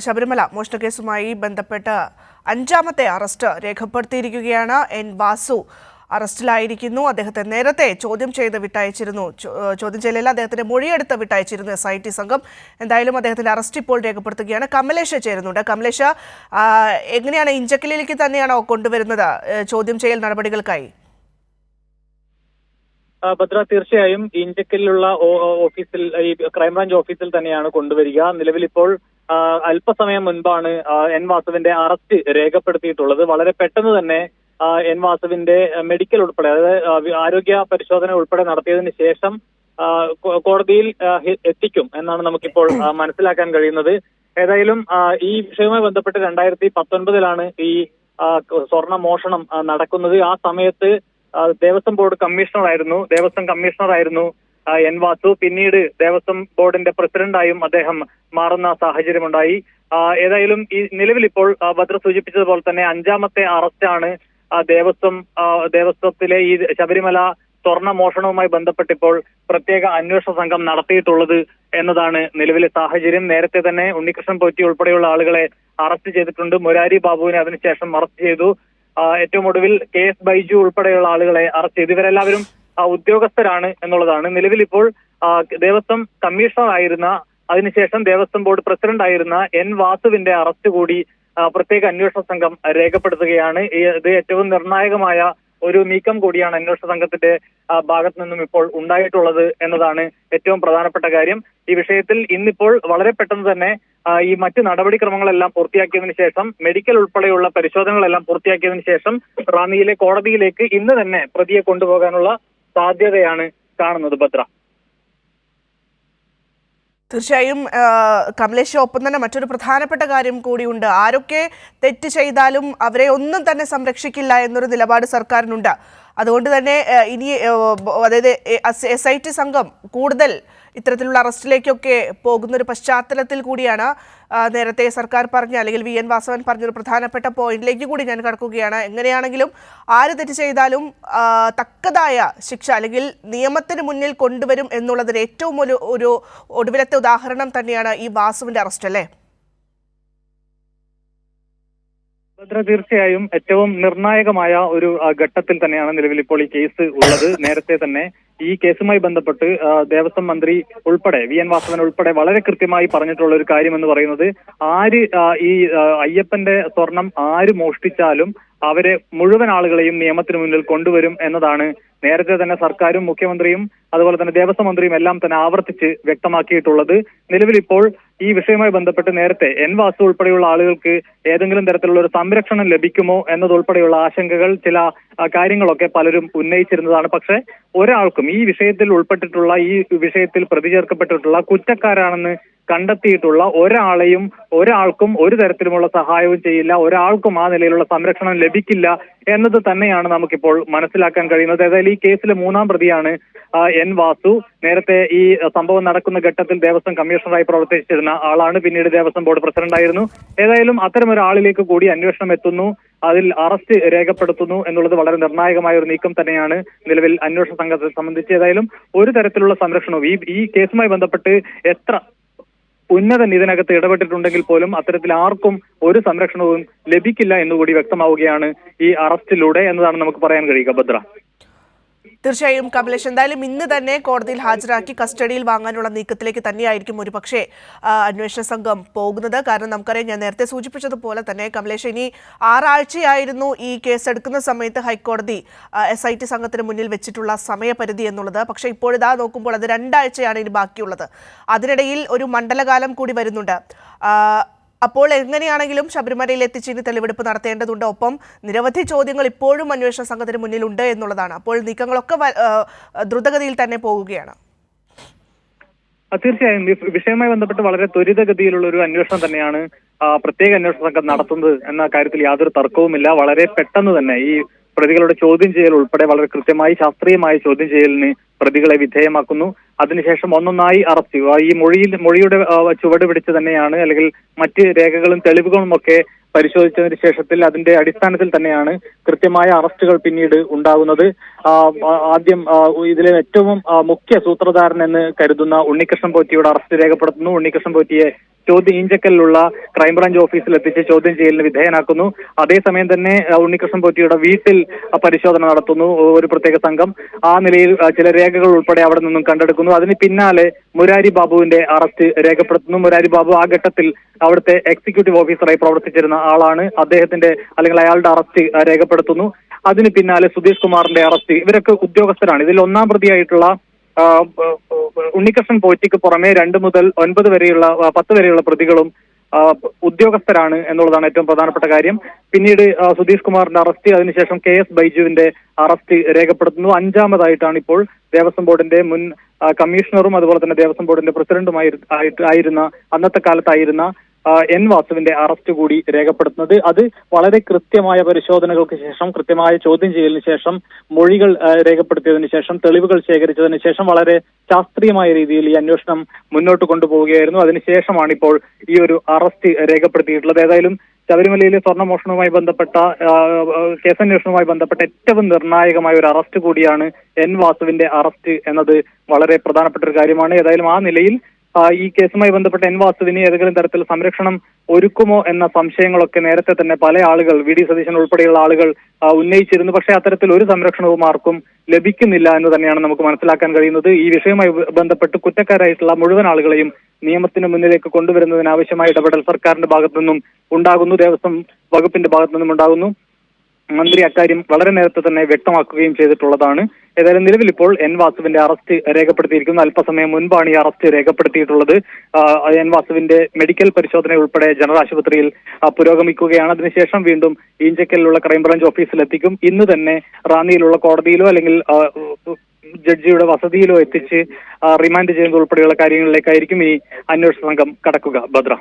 ശബരിമല മോഷണക്കേസുമായി ബന്ധപ്പെട്ട് അഞ്ചാമത്തെ arrest രേഖപ്പെടുത്തിയിരിക്കുകയാണ്. N Vasu അറസ്റ്റിലായിരിക്കുന്നു. അദ്ദേഹത്തെ നേരത്തെ ചോദ്യം ചെയ്ത് വിട്ടയച്ചിരുന്നു. ചോദ്യം ചെയ്യലിൽ അദ്ദേഹത്തിന്റെ മൊഴിയെടുത്ത് വിട്ടയച്ചിരുന്നു SIT സംഘം. എന്തായാലും അദ്ദേഹത്തിന്റെ അറസ്റ്റ് ഇപ്പോൾ രേഖപ്പെടുത്തുകയാണ്. കമലേഷ് ചേരുന്നുണ്ട്. കമലേഷ്, എങ്ങനെയാണ് ഇഞ്ചക്കലിലേക്ക് തന്നെയാണോ കൊണ്ടുവരുന്നത് ചോദ്യം ചെയ്യൽ നടപടികൾക്കായി? ഭദ്ര, തീർച്ചയായും ഇഞ്ചക്കലിലുള്ള ഓഫീസിൽ, ഈ ക്രൈംബ്രാഞ്ച് ഓഫീസിൽ തന്നെയാണ് കൊണ്ടുവരിക. നിലവിൽ ഇപ്പോൾ അല്പസമയം മുൻപാണ് എൻ വാസുവിന്റെ അറസ്റ്റ് രേഖപ്പെടുത്തിയിട്ടുള്ളത്. വളരെ പെട്ടെന്ന് തന്നെ എൻ വാസുവിന്റെ മെഡിക്കൽ ഉൾപ്പെടെ, അതായത് ആരോഗ്യ പരിശോധന ഉൾപ്പെടെ നടത്തിയതിനു ശേഷം കോടതിയിൽ എത്തിക്കും എന്നാണ് നമുക്കിപ്പോൾ മനസ്സിലാക്കാൻ കഴിയുന്നത്. ഏതായാലും ഈ വിഷയവുമായി ബന്ധപ്പെട്ട് 2019 ഈ സ്വർണ്ണ മോഷണം നടക്കുന്നത്. ആ സമയത്ത് ദേവസ്വം ബോർഡ് ദേവസ്വം കമ്മീഷണറായിരുന്നു എൻ വാസു. പിന്നീട് ദേവസ്വം ബോർഡിന്റെ പ്രസിഡന്റായും അദ്ദേഹം മാറുന്ന സാഹചര്യമുണ്ടായി. ഏതായാലും ഈ നിലവിൽ ഇപ്പോൾ ഭദ്ര സൂചിപ്പിച്ചതുപോലെ തന്നെ അഞ്ചാമത്തെ അറസ്റ്റാണ് ദേവസ്വത്തിലെ ഈ ശബരിമല സ്വർണ്ണ മോഷണവുമായി ബന്ധപ്പെട്ടിപ്പോൾ പ്രത്യേക അന്വേഷണ സംഘം നടത്തിയിട്ടുള്ളത് എന്നതാണ് നിലവിലെ സാഹചര്യം. നേരത്തെ തന്നെ ഉണ്ണികൃഷ്ണൻ പോറ്റി ഉൾപ്പെടെയുള്ള ആളുകളെ അറസ്റ്റ് ചെയ്തിട്ടുണ്ട്. മുരാരി ബാബുവിനെ അതിനുശേഷം അറസ്റ്റ് ചെയ്തു. ഏറ്റവും ഒടുവിൽ KS ബൈജു ഉൾപ്പെടെയുള്ള ആളുകളെ അറസ്റ്റ് ചെയ്തു. ഇവരെല്ലാവരും ഉദ്യോഗസ്ഥരാണ് എന്നുള്ളതാണ്. നിലവിൽ ഇപ്പോൾ ദേവസ്വം കമ്മീഷണർ അതിനുശേഷം ദേവസ്വം ബോർഡ് പ്രസിഡന്റ് ആയിരുന്ന എൻ വാസുവിന്റെ അറസ്റ്റ് കൂടി പ്രത്യേക അന്വേഷണ സംഘം രേഖപ്പെടുത്തുകയാണ്. ഇത് ഏറ്റവും നിർണായകമായ ഒരു നീക്കം കൂടിയാണ് അന്വേഷണ സംഘത്തിന്റെ ഭാഗത്തു നിന്നും ഇപ്പോൾ ഉണ്ടായിട്ടുള്ളത് എന്നതാണ് ഏറ്റവും പ്രധാനപ്പെട്ട കാര്യം. ഈ വിഷയത്തിൽ ഇന്നിപ്പോൾ വളരെ പെട്ടെന്ന് തന്നെ ഈ മറ്റ് നടപടിക്രമങ്ങളെല്ലാം പൂർത്തിയാക്കിയതിനു ശേഷം, മെഡിക്കൽ ഉൾപ്പെടെയുള്ള പരിശോധനകളെല്ലാം പൂർത്തിയാക്കിയതിനു ശേഷം റാന്നിയിലെ കോടതിയിലേക്ക് ഇന്ന് തന്നെ പ്രതിയെ കൊണ്ടുപോകാനുള്ള സാധ്യതയാണ് കാണുന്നത്. ഭദ്ര, തീർച്ചയായും കമലേഷ്, ഒപ്പം തന്നെ മറ്റൊരു പ്രധാനപ്പെട്ട കാര്യം കൂടിയുണ്ട്. ആരൊക്കെ തെറ്റ് ചെയ്താലും അവരെ ഒന്നും തന്നെ സംരക്ഷിക്കില്ല എന്നൊരു നിലപാട് സർക്കാരിനുണ്ട്. അതുകൊണ്ട് തന്നെ ഇനി, അതായത് SIT സംഘം കൂടുതൽ ഇത്തരത്തിലുള്ള അറസ്റ്റിലേക്കൊക്കെ പോകുന്നൊരു പശ്ചാത്തലത്തിൽ കൂടിയാണ് നേരത്തെ സർക്കാർ പറഞ്ഞ, അല്ലെങ്കിൽ VN വാസവൻ പറഞ്ഞൊരു പ്രധാനപ്പെട്ട പോയിന്റിലേക്ക് കൂടി ഞാൻ കടക്കുകയാണ്. എങ്ങനെയാണെങ്കിലും ആര് തെറ്റ് ചെയ്താലും തക്കതായ ശിക്ഷ അല്ലെങ്കിൽ നിയമത്തിന് മുന്നിൽ കൊണ്ടുവരും എന്നുള്ളതിന് ഏറ്റവും ഒരു ഒടുവിലത്തെ ഉദാഹരണം തന്നെയാണ് ഈ വാസുവിന്റെ അറസ്റ്റ്, അല്ലേ? തീർച്ചയായും ഏറ്റവും നിർണായകമായ ഒരു ഘട്ടത്തിൽ തന്നെയാണ് നിലവിൽ ഇപ്പോൾ ഈ കേസ് ഉള്ളത്. നേരത്തെ തന്നെ ഈ കേസുമായി ബന്ധപ്പെട്ട് ദേവസ്വം മന്ത്രി ഉൾപ്പെടെ VN വാസവൻ ഉൾപ്പെടെ വളരെ കൃത്യമായി പറഞ്ഞിട്ടുള്ള ഒരു കാര്യം എന്ന് പറയുന്നത്, ആര് ഈ അയ്യപ്പന്റെ സ്വർണം ആര് മോഷ്ടിച്ചാലും അവരെ മുഴുവൻ ആളുകളെയും നിയമത്തിന് മുന്നിൽ കൊണ്ടുവരും എന്നതാണ് നേരത്തെ തന്നെ സർക്കാരും മുഖ്യമന്ത്രിയും അതുപോലെ തന്നെ ദേവസ്വം മന്ത്രിയും എല്ലാം തന്നെ ആവർത്തിച്ച് വ്യക്തമാക്കിയിട്ടുള്ളത്. നിലവിൽ ഇപ്പോൾ ഈ വിഷയവുമായി ബന്ധപ്പെട്ട് നേരത്തെ എൻ വാസു ഉൾപ്പെടെയുള്ള ആളുകൾക്ക് ഏതെങ്കിലും തരത്തിലുള്ള ഒരു സംരക്ഷണം ലഭിക്കുമോ എന്നതുൾപ്പെടെയുള്ള ആശങ്കകൾ, ചില കാര്യങ്ങളൊക്കെ പലരും ഉന്നയിച്ചിരുന്നതാണ്. പക്ഷെ ഒരാൾക്കും ഈ വിഷയത്തിൽ ഉൾപ്പെട്ടിട്ടുള്ള, ഈ വിഷയത്തിൽ പ്രതി ചേർക്കപ്പെട്ടിട്ടുള്ള കുറ്റക്കാരാണെന്ന് കണ്ടെത്തിയിട്ടുള്ള ഒരാൾക്കും ഒരു തരത്തിലുമുള്ള സഹായവും ചെയ്യില്ല, ഒരാൾക്കും ആ നിലയിലുള്ള സംരക്ഷണം ലഭിക്കില്ല എന്നത് തന്നെയാണ് നമുക്കിപ്പോൾ മനസ്സിലാക്കാൻ കഴിയുന്നത്. ഏതായാലും ഈ കേസിലെ മൂന്നാം പ്രതിയാണ് എൻ വാസു. നേരത്തെ ഈ സംഭവം നടക്കുന്ന ഘട്ടത്തിൽ ദേവസ്വം കമ്മീഷണറായി പ്രവർത്തിച്ചിരുന്ന ആളാണ്. പിന്നീട് ദേവസ്വം ബോർഡ് പ്രസിഡന്റായിരുന്നു. ഏതായാലും അത്തരമൊരാളിലേക്ക് കൂടി അന്വേഷണം എത്തുന്നു, അതിൽ അറസ്റ്റ് രേഖപ്പെടുത്തുന്നു എന്നുള്ളത് വളരെ നിർണായകമായ ഒരു നീക്കം തന്നെയാണ് നിലവിൽ അന്വേഷണ സംഘത്തെ സംബന്ധിച്ച്. ഏതായാലും ഒരു തരത്തിലുള്ള സംരക്ഷണവും ഈ കേസുമായി ബന്ധപ്പെട്ട് എത്ര ഉന്നതൻ ഇതിനകത്ത് ഇടപെട്ടിട്ടുണ്ടെങ്കിൽ പോലും അത്തരത്തിൽ ആർക്കും ഒരു സംരക്ഷണവും ലഭിക്കില്ല എന്നുകൂടി വ്യക്തമാവുകയാണ് ഈ അറസ്റ്റിലൂടെ എന്നതാണ് നമുക്ക് പറയാൻ കഴിയുക. ഭദ്ര, തീർച്ചയായും കമലേഷ്, എന്തായാലും ഇന്ന് തന്നെ കോടതിയിൽ ഹാജരാക്കി കസ്റ്റഡിയിൽ വാങ്ങാനുള്ള നീക്കത്തിലേക്ക് തന്നെയായിരിക്കും ഒരുപക്ഷെ അന്വേഷണ സംഘം പോകുന്നത്. കാരണം നമുക്കറിയാം, ഞാൻ നേരത്തെ സൂചിപ്പിച്ചതുപോലെ തന്നെ കമലേഷ്, ഇനി 6 ആഴ്ചയായിരുന്നു ഈ കേസ് എടുക്കുന്ന സമയത്ത് ഹൈക്കോടതി SIT സംഘത്തിന് മുന്നിൽ വെച്ചിട്ടുള്ള സമയപരിധി എന്നുള്ളത്. പക്ഷേ ഇപ്പോഴിതാ നോക്കുമ്പോൾ അത് 2 ആഴ്ചയാണ് ഇനി ബാക്കിയുള്ളത്. അതിനിടയിൽ ഒരു മണ്ഡലകാലം കൂടി വരുന്നുണ്ട്. അപ്പോൾ എങ്ങനെയാണെങ്കിലും ശബരിമലയിൽ എത്തിച്ച് ഇനി തെളിവെടുപ്പ് നടത്തേണ്ടതുണ്ട്. ഒപ്പം നിരവധി ചോദ്യങ്ങൾ ഇപ്പോഴും അന്വേഷണ സംഘത്തിന് മുന്നിലുണ്ട് എന്നുള്ളതാണ്. അപ്പോൾ നീക്കങ്ങളൊക്കെ ദ്രുതഗതിയിൽ തന്നെ പോവുകയാണ്. തീർച്ചയായും വിഷയവുമായി ബന്ധപ്പെട്ട് വളരെ ത്വരിതഗതിയിലുള്ള ഒരു അന്വേഷണം തന്നെയാണ് പ്രത്യേക അന്വേഷണ സംഘം നടത്തുന്നത് എന്ന കാര്യത്തിൽ യാതൊരു തർക്കവുമില്ല. വളരെ പെട്ടെന്ന് തന്നെ ഈ പ്രതികളുടെ ചോദ്യം ചെയ്യൽ ഉൾപ്പെടെ വളരെ കൃത്യമായി ശാസ്ത്രീയമായ ചോദ്യം ചെയ്യലിന് പ്രതികളെ വിധേയമാക്കുന്നു. അതിനുശേഷം ഒന്നൊന്നായി അറസ്റ്റ് ചെയ്യുക. ഈ മൊഴിയുടെ ചുവട് പിടിച്ച് തന്നെയാണ്, അല്ലെങ്കിൽ മറ്റ് രേഖകളും തെളിവുകളും ഒക്കെ പരിശോധിച്ചതിന് ശേഷത്തിൽ അതിന്റെ അടിസ്ഥാനത്തിൽ തന്നെയാണ് കൃത്യമായ അറസ്റ്റുകൾ പിന്നീട് ഉണ്ടാകുന്നത്. ആദ്യം ഇതിലെ ഏറ്റവും മുഖ്യ സൂത്രധാരൻ എന്ന് കരുതുന്ന ഉണ്ണികൃഷ്ണൻ പോറ്റിയുടെ അറസ്റ്റ് രേഖപ്പെടുത്തുന്നു. ഉണ്ണികൃഷ്ണൻ പോറ്റിയെ ഈഞ്ചക്കലിലുള്ള ക്രൈംബ്രാഞ്ച് ഓഫീസിൽ എത്തിച്ച് ചോദ്യം ചെയ്യലിന് വിധേയനാക്കുന്നു. അതേസമയം തന്നെ ഉണ്ണികൃഷ്ണൻ പോറ്റിയുടെ വീട്ടിൽ പരിശോധന നടത്തുന്നു ഒരു പ്രത്യേക സംഘം. ആ നിലയിൽ ചില രേഖകൾ ഉൾപ്പെടെ അവിടെ നിന്നും കണ്ടെടുക്കുന്നു. അതിന് പിന്നാലെ മുരാരി ബാബുവിന്റെ അറസ്റ്റ് രേഖപ്പെടുത്തുന്നു. മുരാരി ബാബു ആ ഘട്ടത്തിൽ അവിടുത്തെ എക്സിക്യൂട്ടീവ് ഓഫീസറായി പ്രവർത്തിച്ചിരുന്ന ആളാണ്. അദ്ദേഹത്തിന്റെ അല്ലെങ്കിൽ അയാളുടെ അറസ്റ്റ് രേഖപ്പെടുത്തുന്നു. അതിന് പിന്നാലെ സുധീഷ് കുമാറിന്റെ അറസ്റ്റ്. ഇവരൊക്കെ ഉദ്യോഗസ്ഥരാണ്. ഇതിൽ ഒന്നാം പ്രതിയായിട്ടുള്ള ഉണ്ണികൃഷ്ണൻ പോറ്റിക്ക് പുറമെ 2 മുതൽ 9 വരെയുള്ള 10 വരെയുള്ള പ്രതികളും ഉദ്യോഗസ്ഥരാണ് എന്നുള്ളതാണ് ഏറ്റവും പ്രധാനപ്പെട്ട കാര്യം. പിന്നീട് സുധീഷ് കുമാറിന്റെ അറസ്റ്റ്, അതിനുശേഷം KS ബൈജുവിന്റെ അറസ്റ്റ് രേഖപ്പെടുത്തുന്നു. 5ാമതായിട്ടാണ് ഇപ്പോൾ ദേവസ്വം ബോർഡിന്റെ മുൻ കമ്മീഷണറും അതുപോലെ തന്നെ ദേവസ്വം ബോർഡിന്റെ പ്രസിഡന്റുമായിരുന്ന അന്നത്തെ കാലത്തായിരുന്ന N വാസുവിന്റെ അറസ്റ്റ് കൂടി രേഖപ്പെടുത്തുന്നത്. അത് വളരെ കൃത്യമായ പരിശോധനകൾക്ക് ശേഷം, കൃത്യമായ ചോദ്യം ചെയ്യലിന് ശേഷം, മൊഴികൾ രേഖപ്പെടുത്തിയതിനു ശേഷം, തെളിവുകൾ ശേഖരിച്ചതിന് ശേഷം വളരെ ശാസ്ത്രീയമായ രീതിയിൽ ഈ അന്വേഷണം മുന്നോട്ട് കൊണ്ടുപോവുകയായിരുന്നു. അതിനുശേഷമാണ് ഇപ്പോൾ ഈ ഒരു അറസ്റ്റ് രേഖപ്പെടുത്തിയിട്ടുള്ളത്. ഏതായാലും ശബരിമലയിലെ സ്വർണ്ണമോഷണവുമായി ബന്ധപ്പെട്ട കേസന്വേഷണവുമായി ബന്ധപ്പെട്ട ഏറ്റവും നിർണായകമായ ഒരു അറസ്റ്റ് കൂടിയാണ് N വാസുവിന്റെ അറസ്റ്റ് എന്നത് വളരെ പ്രധാനപ്പെട്ട ഒരു കാര്യമാണ്. ഏതായാലും ആ നിലയിൽ ഈ കേസുമായി ബന്ധപ്പെട്ട N വാസുവിന് ഏതെങ്കിലും തരത്തിൽ സംരക്ഷണം ഒരുക്കുമോ എന്ന സംശയങ്ങളൊക്കെ നേരത്തെ തന്നെ പല ആളുകൾ, VD സതീശൻ ഉൾപ്പെടെയുള്ള ആളുകൾ ഉന്നയിച്ചിരുന്നു. പക്ഷേ അത്തരത്തിൽ ഒരു സംരക്ഷണവും ആർക്കും ലഭിക്കുന്നില്ല എന്ന് തന്നെയാണ് നമുക്ക് മനസ്സിലാക്കാൻ കഴിയുന്നത്. ഈ വിഷയവുമായി ബന്ധപ്പെട്ട് കുറ്റക്കാരായിട്ടുള്ള മുഴുവൻ ആളുകളെയും നിയമത്തിന് മുന്നിലേക്ക് കൊണ്ടുവരുന്നതിനാവശ്യമായ ഇടപെടൽ സർക്കാരിന്റെ ഭാഗത്തു നിന്നും ഉണ്ടാകുന്നു, ദേവസ്വം വകുപ്പിന്റെ ഭാഗത്തു നിന്നും ഉണ്ടാകുന്നു. മന്ത്രി അക്കാര്യം വളരെ നേരത്തെ തന്നെ വ്യക്തമാക്കുകയും ചെയ്തിട്ടുള്ളതാണ്. ഏതായാലും നിലവിൽ ഇപ്പോൾ N വാസുവിന്റെ അറസ്റ്റ് രേഖപ്പെടുത്തിയിരിക്കുന്നു. അല്പസമയം മുൻപാണ് ഈ അറസ്റ്റ് രേഖപ്പെടുത്തിയിട്ടുള്ളത്. N വാസുവിന്റെ മെഡിക്കൽ പരിശോധന ഉൾപ്പെടെ ജനറൽ ആശുപത്രിയിൽ പുരോഗമിക്കുകയാണ്. അതിനുശേഷം വീണ്ടും ഈഞ്ചക്കലിലുള്ള ക്രൈംബ്രാഞ്ച് ഓഫീസിലെത്തിക്കും. ഇന്ന് തന്നെ റാന്നിയിലുള്ള കോടതിയിലോ അല്ലെങ്കിൽ ജഡ്ജിയുടെ വസതിയിലോ എത്തിച്ച് റിമാൻഡ് ചെയ്യുന്നത് ഉൾപ്പെടെയുള്ള കാര്യങ്ങളിലേക്കായിരിക്കും ഈ അന്വേഷണ സംഘം കടക്കുക. ഭദ്ര.